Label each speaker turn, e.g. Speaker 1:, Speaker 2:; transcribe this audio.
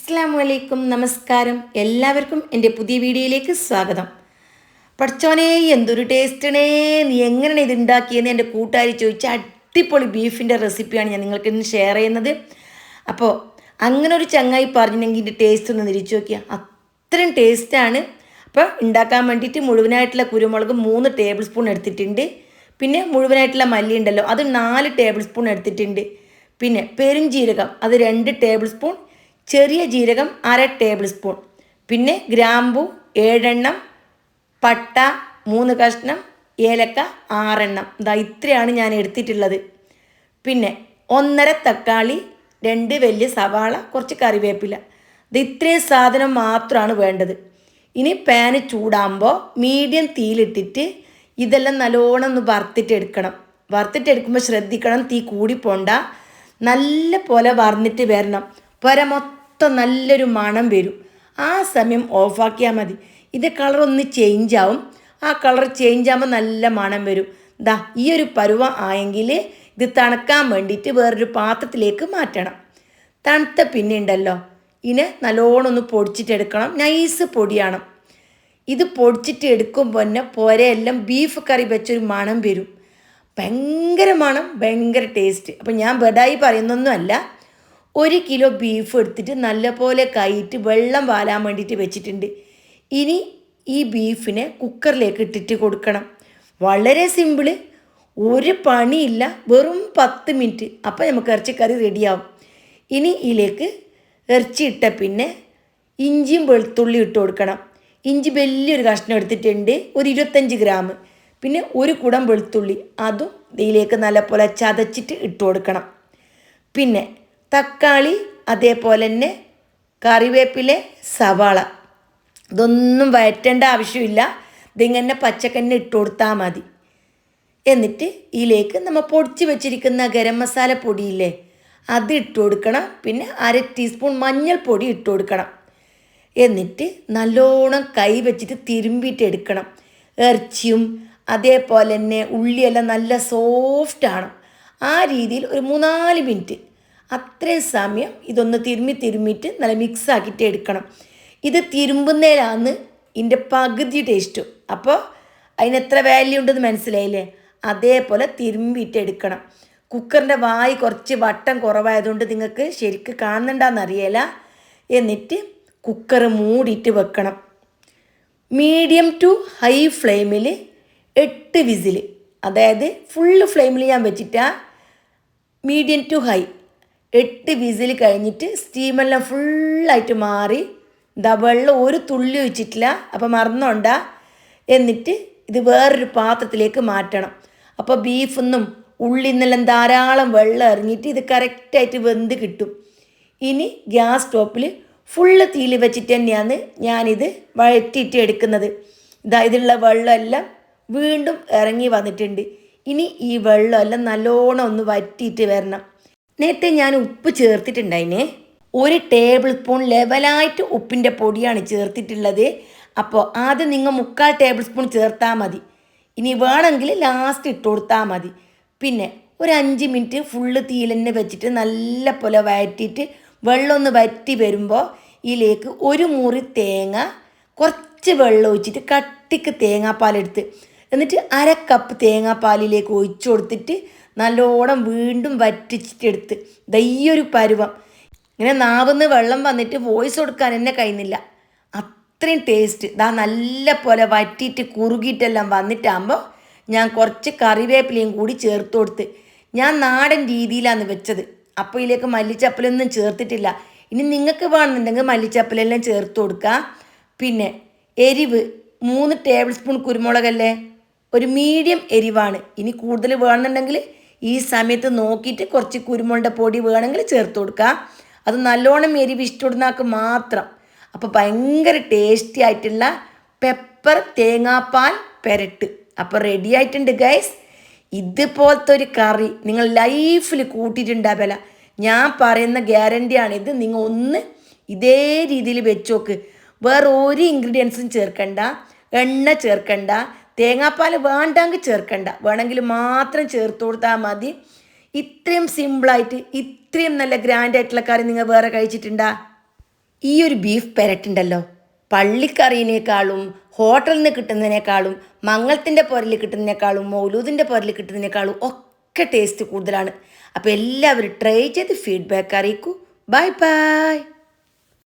Speaker 1: അസ്സലാമു അലൈക്കും, നമസ്കാരം. എല്ലാവർക്കും എൻ്റെ പുതിയ വീഡിയോയിലേക്ക് സ്വാഗതം. പഠിച്ചോനെ, എന്തൊരു ടേസ്റ്റണേ, നീ എങ്ങനെയാണ് ഇത് ഉണ്ടാക്കിയെന്ന് എൻ്റെ കൂട്ടുകാരി ചോദിച്ച അടിപൊളി ബീഫിൻ്റെ റെസിപ്പിയാണ് ഞാൻ നിങ്ങൾക്ക് ഇന്ന് ഷെയർ ചെയ്യുന്നത്. അപ്പോൾ അങ്ങനെ ഒരു ചങ്ങായി പറഞ്ഞിട്ടുണ്ടെങ്കിൽ ഇതിൻ്റെ ടേസ്റ്റ് ഒന്ന് നിരീച്ചു നോക്കിയാൽ അത്രയും ടേസ്റ്റാണ്. അപ്പോൾ ഉണ്ടാക്കാൻ വേണ്ടിയിട്ട് മുഴുവനായിട്ടുള്ള കുരുമുളക് 3 ടേബിൾ സ്പൂൺ എടുത്തിട്ടുണ്ട്. പിന്നെ മുഴുവനായിട്ടുള്ള മല്ലി ഉണ്ടല്ലോ, അത് 4 ടേബിൾ സ്പൂൺ എടുത്തിട്ടുണ്ട്. പിന്നെ പെരുംജീരകം അത് 2 ടേബിൾ സ്പൂൺ, ചെറിയ ജീരകം 1/2 ടേബിൾ സ്പൂൺ, പിന്നെ ഗ്രാമ്പു 7 എണ്ണം, പട്ട 3 കഷ്ണം, ഏലക്ക 6 എണ്ണം. ഇതാ ഇത്രയാണ് ഞാൻ എടുത്തിട്ടുള്ളത്. പിന്നെ 1.5 തക്കാളി, 2 വലിയ സവാള, കുറച്ച് കറിവേപ്പില. ഇത് ഇത്രയും സാധനം മാത്രമാണ് വേണ്ടത്. ഇനി പാന് ചൂടാകുമ്പോൾ മീഡിയം തീയിലിട്ടിട്ട് ഇതെല്ലാം നല്ലോണം ഒന്ന് വറുത്തിട്ടെടുക്കണം. വറുത്തിട്ടെടുക്കുമ്പോൾ ശ്രദ്ധിക്കണം, തീ കൂടിപ്പോണ്ട. നല്ല പോലെ വറന്നിട്ട് വരണം. മൊത്തം നല്ലൊരു മണം വരും. ആ സമയം ഓഫാക്കിയാൽ മതി. ഇത് കളർ ഒന്ന് ചേഞ്ച് ആവും. ആ കളർ ചേഞ്ച് ആകുമ്പോൾ നല്ല മണം വരും. ദാ ഈ ഒരു പരുവം ആയെങ്കിൽ ഇത് തണുക്കാൻ വേണ്ടിയിട്ട് വേറൊരു പാത്രത്തിലേക്ക് മാറ്റണം. തണുത്ത പിന്നെ ഉണ്ടല്ലോ, ഇതിനെ നല്ലോണം ഒന്ന് പൊടിച്ചിട്ടെടുക്കണം. നൈസ് പൊടിയാണ്. ഇത് പൊടിച്ചിട്ട് എടുക്കുമ്പോൾ തന്നെ പുരയെല്ലാം ബീഫ് കറി വെച്ചൊരു മണം വരും. ഭയങ്കര മണം, ഭയങ്കര ടേസ്റ്റ്. അപ്പം ഞാൻ ബെഡായി പറയുന്നൊന്നുമല്ല. 1 കിലോ ബീഫ് എടുത്തിട്ട് നല്ലപോലെ കൈയിട്ട് വെള്ളം വാലാൻ വേണ്ടിയിട്ട് വെച്ചിട്ടുണ്ട്. ഇനി ഈ ബീഫിനെ കുക്കറിലേക്ക് ഇട്ടിട്ട് കൊടുക്കണം. വളരെ സിമ്പിള്, ഒരു പണിയില്ല, വെറും 10 മിനിറ്റ്. അപ്പോൾ നമുക്ക് ഇറച്ചിക്കറി റെഡിയാവും. ഇനി ഇതിലേക്ക് ഇറച്ചി ഇട്ട പിന്നെ ഇഞ്ചിയും വെളുത്തുള്ളി ഇട്ട് കൊടുക്കണം. ഇഞ്ചി വലിയൊരു കഷ്ണം എടുത്തിട്ടുണ്ട്, ഒരു 25 ഗ്രാം. പിന്നെ 1 കുടം വെളുത്തുള്ളി, അതും ഇതിലേക്ക് നല്ലപോലെ ചതച്ചിട്ട് ഇട്ട് കൊടുക്കണം. പിന്നെ തക്കാളി, അതേപോലെ തന്നെ കറിവേപ്പില, സവാള, ഇതൊന്നും വഴറ്റേണ്ട ആവശ്യമില്ല. ഇതിങ്ങനെ പച്ചക്കന്നെ ഇട്ട് കൊടുത്താൽ മതി. എന്നിട്ട് ഇതിലേക്ക് നമ്മൾ പൊടിച്ച് വെച്ചിരിക്കുന്ന ഗരം മസാല പൊടിയില്ലേ, അത് ഇട്ട് കൊടുക്കണം. പിന്നെ 1/2 ടീസ്പൂൺ മഞ്ഞൾപ്പൊടി ഇട്ട് കൊടുക്കണം. എന്നിട്ട് നല്ലോണം കൈ വെച്ചിട്ട് തിരുമ്പിയിട്ട് എടുക്കണം. ഇറച്ചിയും അതേപോലെ തന്നെ ഉള്ളിയെല്ലാം നല്ല സോഫ്റ്റാണ്. ആ രീതിയിൽ ഒരു 3-4 മിനിറ്റ് അത്രയും സമയം ഇതൊന്ന് തിരുമ്മിയിട്ട് നല്ല മിക്സ് ആക്കിയിട്ട് എടുക്കണം. ഇത് തിരുമ്പുന്നതിലാണ് ഇതിൻ്റെ പകുതി ടേസ്റ്റും. അപ്പോൾ അതിന് എത്ര വാല്യൂ ഉണ്ടെന്ന് മനസ്സിലായില്ലേ? അതേപോലെ തിരുമ്പിയിട്ട് എടുക്കണം. കുക്കറിൻ്റെ വായി കുറച്ച് വട്ടം കുറവായതുകൊണ്ട് നിങ്ങൾക്ക് ശരിക്കും കാണുന്നുണ്ടാണെന്നറിയില്ല. എന്നിട്ട് കുക്കർ മൂടിയിട്ട് വെക്കണം. മീഡിയം ടു ഹൈ ഫ്ലെയിമിൽ 8 വിസിൽ, അതായത് ഫുള്ള് ഫ്ലെയിമിൽ ഞാൻ വെച്ചിട്ടാ, മീഡിയം ടു ഹൈ 8 വിസിൽ കഴിഞ്ഞിട്ട് സ്റ്റീമെല്ലാം ഫുള്ളായിട്ട് മാറി. എന്താ വെള്ളം ഒരു തുള്ളി ഒഴിച്ചിട്ടില്ല, അപ്പം മറന്നോണ്ട. എന്നിട്ട് ഇത് വേറൊരു പാത്രത്തിലേക്ക് മാറ്റണം. അപ്പോൾ ബീഫൊന്നും ഉള്ളിൽ നിന്നെല്ലാം ധാരാളം വെള്ളം ഇറങ്ങിയിട്ട് ഇത് കറക്റ്റായിട്ട് വെന്ത് കിട്ടും. ഇനി ഗ്യാസ് സ്റ്റോപ്പിൽ ഫുള്ള് തീയിൽ വെച്ചിട്ട് തന്നെയാണ് ഞാനിത് വഴറ്റിയിട്ട് എടുക്കുന്നത്. ഇതിലുള്ള വെള്ളമെല്ലാം വീണ്ടും ഇറങ്ങി വന്നിട്ടുണ്ട്. ഇനി ഈ വെള്ളമെല്ലാം നല്ലോണം ഒന്ന് വറ്റിയിട്ട് വരണം. നേരത്തെ ഞാൻ ഉപ്പ് ചേർത്തിട്ടുണ്ടായിനെ, 1 ടേബിൾ സ്പൂൺ ലെവലായിട്ട് ഉപ്പിൻ്റെ പൊടിയാണ് ചേർത്തിട്ടുള്ളത്. അപ്പോൾ ആദ്യം നിങ്ങൾ 3/4 ടേബിൾ സ്പൂൺ ചേർത്താൽ മതി. ഇനി വേണമെങ്കിൽ ലാസ്റ്റ് ഇട്ട് കൊടുത്താൽ മതി. പിന്നെ ഒരു 5 മിനിറ്റ് ഫുള്ള് തീയിൽ തന്നെ വെച്ചിട്ട് നല്ല പോലെ വഴറ്റിയിട്ട് വെള്ളം ഒന്ന് വറ്റി വരുമ്പോൾ ഇതിലേക്ക് 1 മുറി തേങ്ങ, കുറച്ച് വെള്ളം ഒഴിച്ചിട്ട് കട്ടിക്ക് തേങ്ങാപ്പാലെടുത്ത്, എന്നിട്ട് 1/2 കപ്പ് തേങ്ങാപ്പാലിലേക്ക് ഒഴിച്ചു കൊടുത്തിട്ട് നല്ലോണം വീണ്ടും വറ്റിച്ചിട്ടെടുത്ത് ദയ്യൊരു പരുവം. ഇങ്ങനെ നാവിന്ന് വെള്ളം വന്നിട്ട് വോയിസ് കൊടുക്കാൻ എന്നെ കഴിയുന്നില്ല, അത്രയും ടേസ്റ്റ്. നല്ല പോലെ വറ്റിയിട്ട് കുറുകിയിട്ടെല്ലാം വന്നിട്ടാകുമ്പോൾ ഞാൻ കുറച്ച് കറിവേപ്പിലയും കൂടി ചേർത്ത് കൊടുത്ത്. ഞാൻ നാടൻ രീതിയിലാണ് വെച്ചത്. അപ്പോൾ ഇതിലേക്ക് മല്ലിച്ചപ്പലൊന്നും ചേർത്തിട്ടില്ല. ഇനി നിങ്ങൾക്ക് വേണമെന്നുണ്ടെങ്കിൽ മല്ലിച്ചപ്പലെല്ലാം ചേർത്ത് കൊടുക്കുക. പിന്നെ എരിവ് 3 ടേബിൾ സ്പൂൺ കുരുമുളകല്ലേ, ഒരു മീഡിയം എരിവാണ്. ഇനി കൂടുതൽ വേണമെന്നുണ്ടെങ്കിൽ ഈ സമയത്ത് നോക്കിയിട്ട് കുറച്ച് കുരുമുളകിൻ്റെ പൊടി വേണമെങ്കിൽ ചേർത്ത് കൊടുക്കുക. അത് നല്ലോണം എരിവ് ഇഷ്ടപ്പെടുന്നവർക്ക് മാത്രം. അപ്പോൾ ഭയങ്കര ടേസ്റ്റി ആയിട്ടുള്ള പെപ്പർ തേങ്ങാപ്പാൽ പെരട്ട് അപ്പോൾ റെഡി ആയിട്ടുണ്ട് ഗൈസ്. ഇതുപോലത്തെ ഒരു കറി നിങ്ങൾ ലൈഫിൽ കൂട്ടിയിട്ടുണ്ടാവില്ല. ഞാൻ പറയുന്ന ഗ്യാരണ്ടിയാണിത്. നിങ്ങൾ ഒന്ന് ഇതേ രീതിയിൽ വെച്ച് നോക്ക്. വേറെ ഒരു ഇൻഗ്രീഡിയൻസും ചേർക്കണ്ട, എണ്ണ ചേർക്കണ്ട, തേങ്ങാപ്പാൽ വേണ്ടെങ്കിൽ ചേർക്കണ്ട, വേണമെങ്കിൽ മാത്രം ചേർത്ത് കൊടുത്താൽ മതി. ഇത്രയും സിമ്പിളായിട്ട് ഇത്രയും നല്ല ഗ്രാൻഡായിട്ടുള്ള കറി നിങ്ങൾ വേറെ കഴിച്ചിട്ടുണ്ടാ? ഈ ഒരു ബീഫ് പെരട്ടുണ്ടല്ലോ, പള്ളിക്കറിയിനേക്കാളും ഹോട്ടലിൽ നിന്ന് കിട്ടുന്നതിനേക്കാളും മംഗളത്തിൻ്റെ പുരയിൽ കിട്ടുന്നതിനേക്കാളും മൗലൂദിൻ്റെ പുരയിൽ കിട്ടുന്നതിനേക്കാളും ഒക്കെ ടേസ്റ്റ് കൂടുതലാണ്. അപ്പോൾ എല്ലാവരും ട്രൈ ചെയ്ത് ഫീഡ്ബാക്ക് അറിയിക്കൂ. Bye bye.